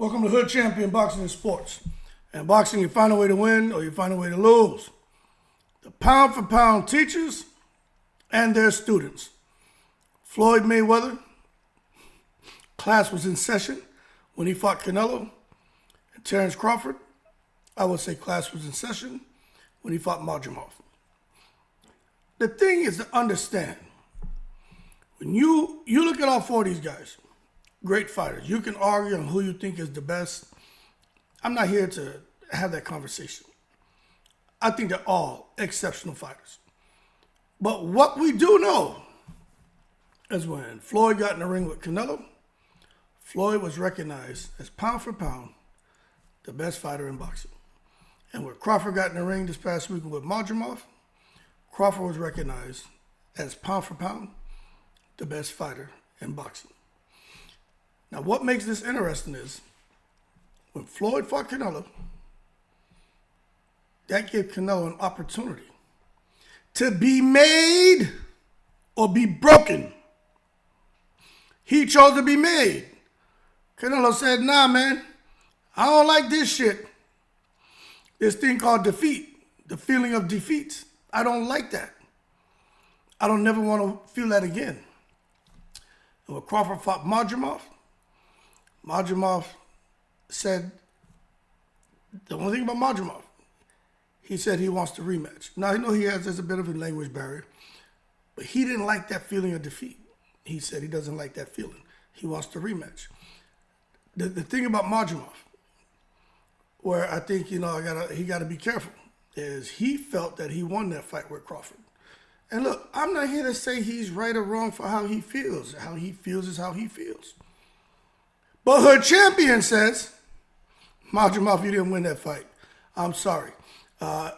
Welcome to Hood Champion Boxing and Sports. And boxing, you find a way to win or you find a way to lose. The pound for pound teachers and their students. Floyd Mayweather, class was in session when he fought Canelo. And Terence Crawford, I would say class was in session when he fought Madrimov. The thing is to understand, when you look at all four of these guys, great fighters. You can argue on who you think is the best. I'm not here to have that conversation. I think they're all exceptional fighters. But what we do know is when Floyd got in the ring with Canelo, Floyd was recognized as pound for pound the best fighter in boxing. And when Crawford got in the ring this past week with Madrimov, Crawford was recognized as pound for pound the best fighter in boxing. Now, what makes this interesting is when Floyd fought Canelo, that gave Canelo an opportunity to be made or be broken. He chose to be made. Canelo said, nah, man, I don't like this shit. This thing called defeat, the feeling of defeat. I don't like that. I don't never want to feel that again. And when Crawford fought Madrimov, Madrimov said, the only thing about Madrimov, he said he wants to rematch. Now, I know there's a bit of a language barrier, but he didn't like that feeling of defeat. He said he doesn't like that feeling. He wants to rematch. The thing about Madrimov, where I think, he got to be careful, is he felt that he won that fight with Crawford. And look, I'm not here to say he's right or wrong for how he feels. How he feels is how he feels. But Hood Champion says, Madrimov, you didn't win that fight. I'm sorry.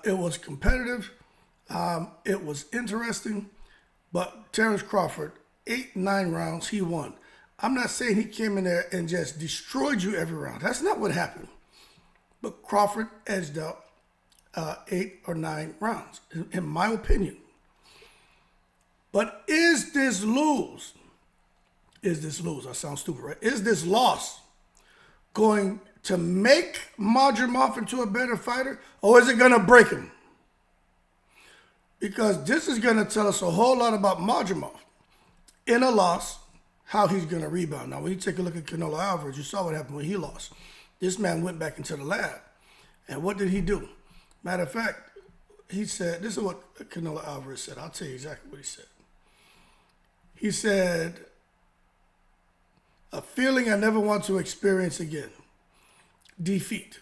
It was competitive. It was interesting. But Terence Crawford, 8-9 rounds, he won. I'm not saying he came in there and just destroyed you every round. That's not what happened. But Crawford edged out 8 or 9 rounds, in my opinion. But is this lose? I sound stupid, right? Is this loss going to make Madrimov into a better fighter, or is it going to break him? Because this is going to tell us a whole lot about Madrimov. In a loss, how he's going to rebound. Now, when you take a look at Canelo Alvarez, you saw what happened when he lost. This man went back into the lab. And what did he do? Matter of fact, he said, this is what Canelo Alvarez said. I'll tell you exactly what he said. He said, a feeling I never want to experience again. Defeat.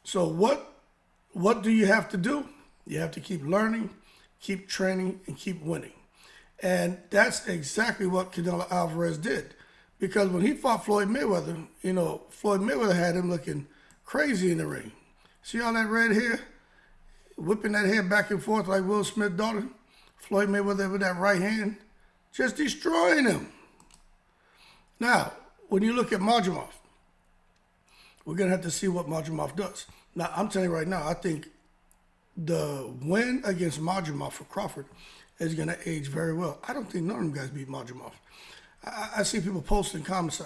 So what do you have to do? You have to keep learning, keep training, and keep winning. And that's exactly what Canelo Alvarez did. Because when he fought Floyd Mayweather, Floyd Mayweather had him looking crazy in the ring. See all that red hair? Whipping that hair back and forth like Will Smith's daughter. Floyd Mayweather with that right hand, just destroying him. Now, when you look at Madrimov, we're going to have to see what Madrimov does. Now, I'm telling you right now, I think the win against Madrimov for Crawford is going to age very well. I don't think none of them guys beat Madrimov. I see people posting comments,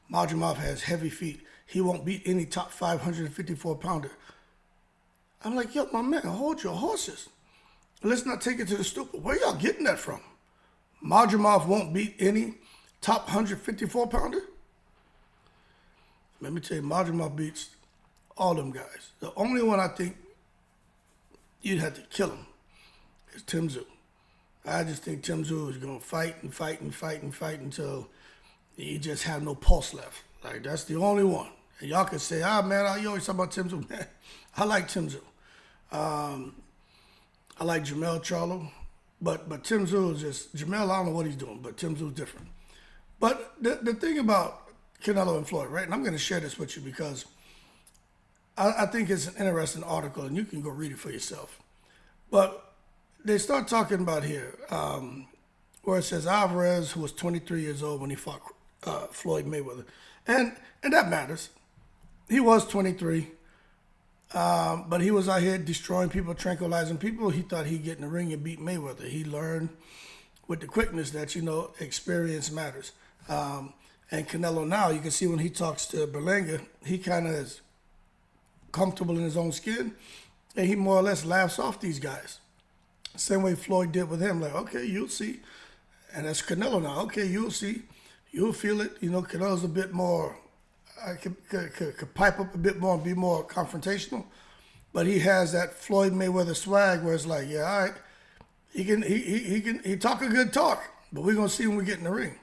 Madrimov has heavy feet. He won't beat any top 554-pounder. I'm like, yo, my man, hold your horses. Let's not take it to the stupid. Where y'all getting that from? Madrimov won't beat any top 154-pounder? Let me tell you, Madrimov beats all them guys. The only one I think you'd have to kill him is Tim Tszyu. I just think Tim Tszyu is going to fight and fight and fight and fight until he just have no pulse left. Like, that's the only one. And y'all can say, man, you always talk about Tim Tszyu. Man, I like Tim Tszyu. I like Jamel Charlo. But Tim Tszyu is just, Jamel, I don't know what he's doing, but Tim Tszyu is different. But the thing about Canelo and Floyd, right, and I'm going to share this with you because I think it's an interesting article, and you can go read it for yourself. But they start talking about here where it says Alvarez, who was 23 years old when he fought Floyd Mayweather. And that matters. He was 23, but he was out here destroying people, tranquilizing people. He thought he'd get in the ring and beat Mayweather. He learned with the quickness that, experience matters. And Canelo now, you can see when he talks to Berlanga, he kind of is comfortable in his own skin, and he more or less laughs off these guys. Same way Floyd did with him, like, okay, you'll see. And that's Canelo now. Okay, you'll see. You'll feel it. You know, Canelo's a bit more, could pipe up a bit more and be more confrontational. But he has that Floyd Mayweather swag where it's like, yeah, all right, he talk a good talk, but we're going to see when we get in the ring.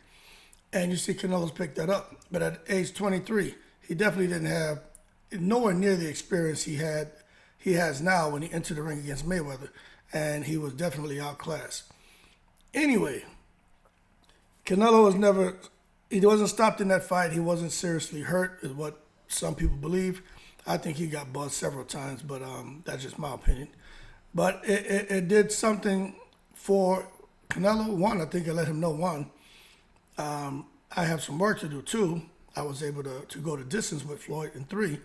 And you see Canelo's picked that up. But at age 23, he definitely didn't have nowhere near the experience he has now when he entered the ring against Mayweather. And he was definitely outclassed. Anyway, Canelo he wasn't stopped in that fight. He wasn't seriously hurt, is what some people believe. I think he got buzzed several times, but that's just my opinion. But it did something for Canelo. One, I think it let him know, one, I have some work to do. Two, I was able to go the distance with Floyd. And three,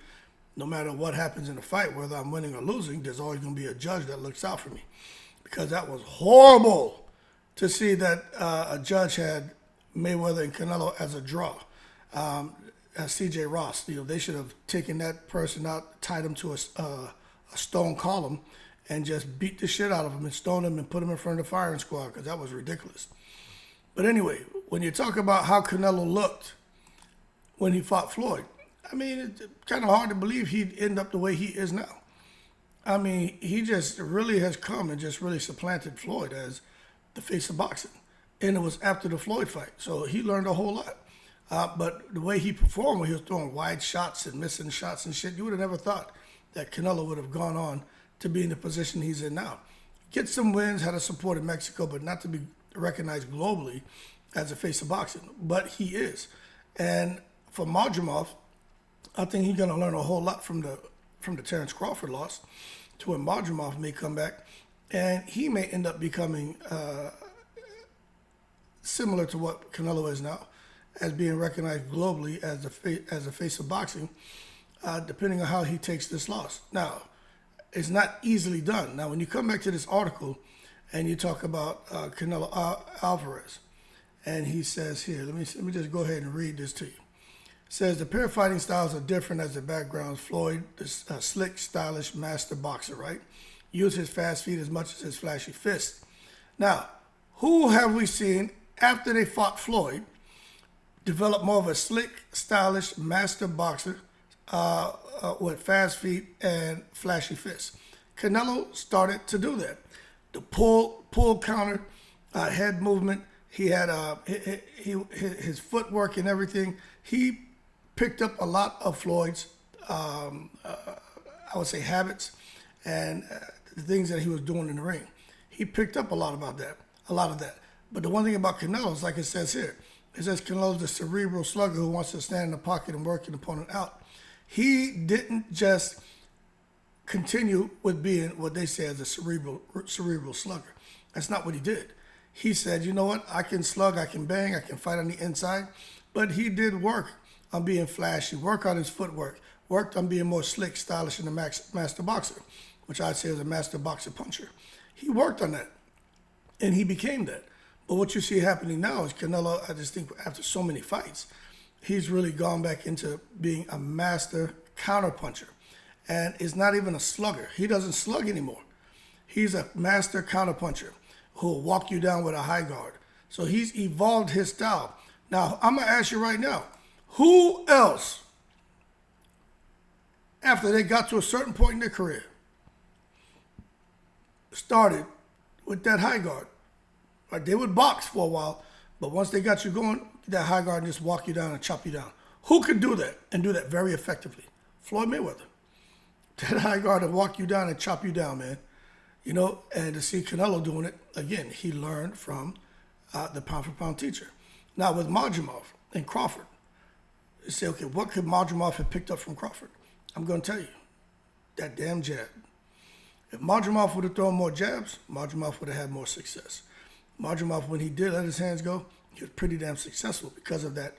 no matter what happens in the fight, whether I'm winning or losing, there's always going to be a judge that looks out for me. Because that was horrible to see that a judge had Mayweather and Canelo as a draw. As C.J. Ross, they should have taken that person out, tied him to a stone column, and just beat the shit out of him and stoned him and put him in front of the firing squad, because that was ridiculous. But anyway, when you talk about how Canelo looked when he fought Floyd, I mean, it's kind of hard to believe he'd end up the way he is now. I mean, he just really has come and just really supplanted Floyd as the face of boxing. And it was after the Floyd fight. So he learned a whole lot. But the way he performed when he was throwing wide shots and missing shots and shit, you would have never thought that Canelo would have gone on to be in the position he's in now. Get some wins, had a support in Mexico, but not to be recognized globally as a face of boxing. But he is. And for Madrimov, I think he's going to learn a whole lot from the Terence Crawford loss, to where Madrimov may come back, and he may end up becoming similar to what Canelo is now, as being recognized globally as a face of boxing, depending on how he takes this loss. Now, it's not easily done. Now, when you come back to this article and you talk about Canelo Alvarez, and he says here, let me just go ahead and read this to you. It says, the pair of fighting styles are different as the backgrounds. Floyd, the slick, stylish master boxer, right? Used his fast feet as much as his flashy fist. Now, who have we seen after they fought Floyd develop more of a slick, stylish master boxer with fast feet and flashy fists? Canelo started to do that. The pull counter, head movement. He had his footwork and everything. He picked up a lot of Floyd's, I would say, habits and the things that he was doing in the ring. He picked up a lot of that. But the one thing about Canelo is, like it says here, it says Canelo's the cerebral slugger who wants to stand in the pocket and work an opponent out. He didn't just continue with being what they say as a cerebral slugger. That's not what he did. He said, you know what, I can slug, I can bang, I can fight on the inside. But he did work on being flashy, work on his footwork, worked on being more slick, stylish, and a master boxer, which I'd say is a master boxer puncher. He worked on that, and he became that. But what you see happening now is Canelo, I just think after so many fights, he's really gone back into being a master counterpuncher. And is not even a slugger. He doesn't slug anymore. He's a master counterpuncher who will walk you down with a high guard. So he's evolved his style. Now, I'm going to ask you right now, who else, after they got to a certain point in their career, started with that high guard? Like, they would box for a while, but once they got you going, that high guard and just walk you down and chop you down. Who could do that and do that very effectively? Floyd Mayweather. That high guard and walk you down and chop you down, man. You know, and to see Canelo doing it, again, he learned from the pound-for-pound teacher. Now, with Madrimov and Crawford, you say, okay, what could Madrimov have picked up from Crawford? I'm going to tell you, that damn jab. If Madrimov would have thrown more jabs, Madrimov would have had more success. Madrimov, when he did let his hands go, he was pretty damn successful because of that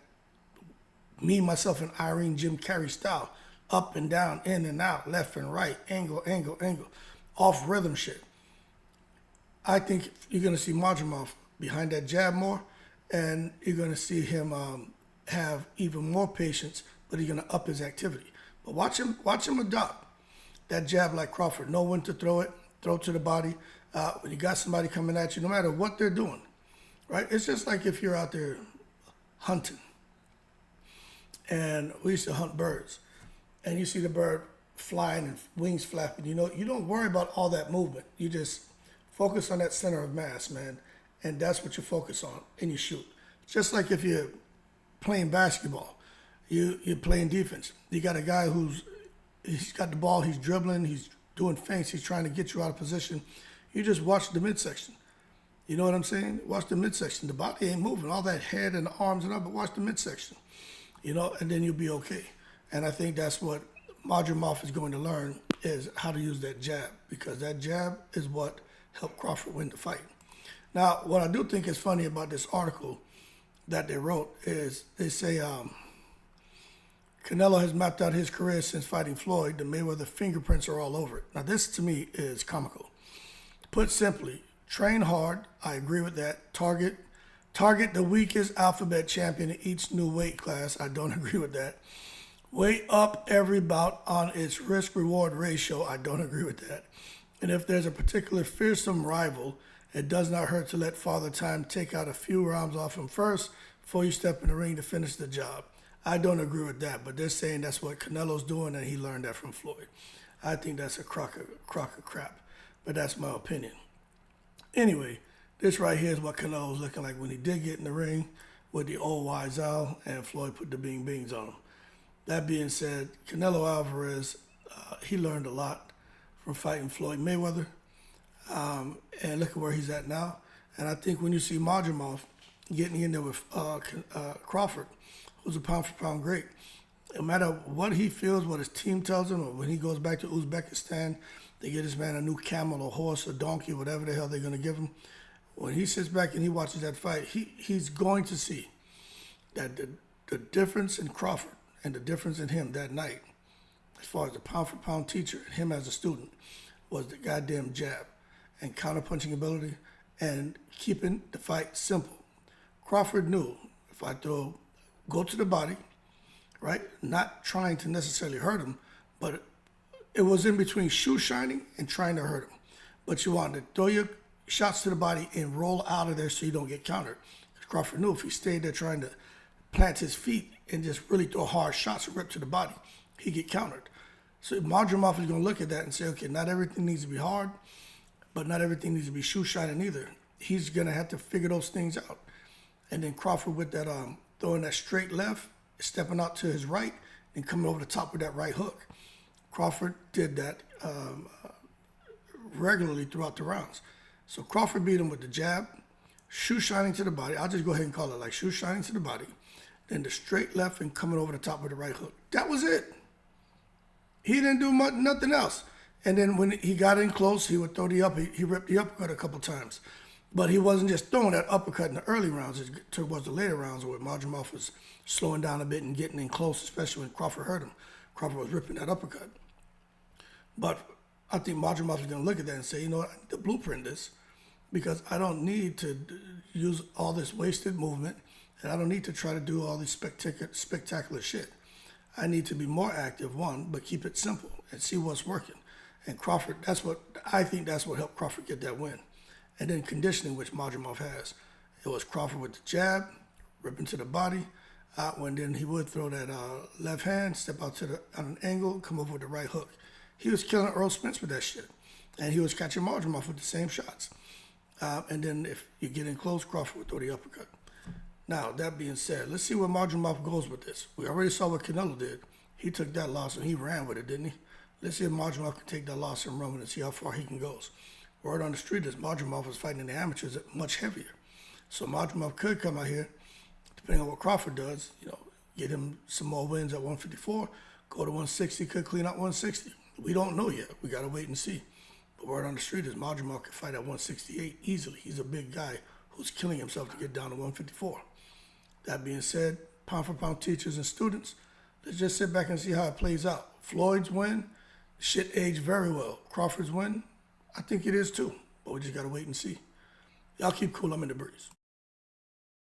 me, myself, and Irene Jim Carrey style. Up and down, in and out, left and right, angle, off rhythm shit. I think you're going to see Madrimov behind that jab more, and you're going to see him have even more patience, but he's going to up his activity. But watch him adopt that jab like Crawford. Know when to throw it, throw to the body. When you got somebody coming at you, no matter what they're doing, right? It's just like if you're out there hunting, and we used to hunt birds, and you see the bird flying and wings flapping. You don't worry about all that movement. You just focus on that center of mass, man, and that's what you focus on, and you shoot. Just like if you're playing basketball, you're playing defense. You got a guy he's got the ball, he's dribbling, he's doing feints, he's trying to get you out of position. You just watch the midsection. You know what I'm saying? Watch the midsection. The body ain't moving, all that head and the arms and all, but watch the midsection. And then you'll be okay. And I think that's what Madrimov is going to learn, is how to use that jab, because that jab is what helped Crawford win the fight. Now, what I do think is funny about this article that they wrote is they say Canelo has mapped out his career since fighting Floyd. The Mayweather fingerprints are all over it. Now, this to me is comical. Put simply, train hard. I agree with that. Target the weakest alphabet champion in each new weight class. I don't agree with that. Weigh up every bout on its risk-reward ratio. I don't agree with that. And if there's a particular fearsome rival, it does not hurt to let Father Time take out a few rounds off him first before you step in the ring to finish the job. I don't agree with that, but they're saying that's what Canelo's doing, and he learned that from Floyd. I think that's a crock of crap, but that's my opinion. Anyway, this right here is what Canelo was looking like when he did get in the ring with the old wise owl, and Floyd put the bing bings on him. That being said, Canelo Alvarez, he learned a lot from fighting Floyd Mayweather, and look at where he's at now. And I think when you see Madrimov getting in there with Crawford, who's a pound-for-pound great, no matter what he feels, what his team tells him, or when he goes back to Uzbekistan, they get this man a new camel, a horse, a donkey, whatever the hell they're going to give him. When he sits back and he watches that fight, he's going to see that the difference in Crawford and the difference in him that night, as far as the pound-for-pound teacher and him as a student, was the goddamn jab and counter-punching ability and keeping the fight simple. Crawford knew if I go to the body, right, not trying to necessarily hurt him, but it was in between shoe shining and trying to hurt him. But you wanted to throw your shots to the body and roll out of there so you don't get countered. Crawford knew if he stayed there trying to plant his feet and just really throw hard shots and rip to the body, he'd get countered. So Madrimov is going to look at that and say, okay, not everything needs to be hard, but not everything needs to be shoe shining either. He's going to have to figure those things out. And then Crawford with that throwing that straight left, stepping out to his right, and coming over the top with that right hook. Crawford did that regularly throughout the rounds. So Crawford beat him with the jab, shoe shining to the body. I'll just go ahead and call it like shoe shining to the body. Then the straight left and coming over the top with the right hook. That was it. He didn't do nothing else. And then when he got in close, he would throw the uppercut. He ripped the uppercut a couple times. But he wasn't just throwing that uppercut in the early rounds. It was the later rounds where Madrimov was slowing down a bit and getting in close, especially when Crawford hurt him. Crawford was ripping that uppercut. But I think Madrimov is going to look at that and say, you know what, I need to blueprint this because I don't need to use all this wasted movement and I don't need to try to do all this spectacular shit. I need to be more active, one, but keep it simple and see what's working. And Crawford, that's what helped Crawford get that win. And then conditioning, which Madrimov has. It was Crawford with the jab, ripping to the body, when then he would throw that left hand, step out on an angle, come over with the right hook. He was killing Earl Spence with that shit. And he was catching Madrimov with the same shots. And then if you get in close, Crawford would throw the uppercut. Now, that being said, let's see where Madrimov goes with this. We already saw what Canelo did. He took that loss and he ran with it, didn't he? Let's see if Madrimov can take that loss and run with it and see how far he can go. Word on the street is Madrimov was fighting in the amateurs much heavier. So Madrimov could come out here, depending on what Crawford does, get him some more wins at 154, go to 160, could clean out 160. We don't know yet. We got to wait and see. But word on the street is Madrimov could fight at 168 easily. He's a big guy who's killing himself to get down to 154. That being said, pound-for-pound teachers and students, let's just sit back and see how it plays out. Floyd's win, shit aged very well. Crawford's win, I think it is too, but we just got to wait and see. Y'all keep cool. I'm in the breeze.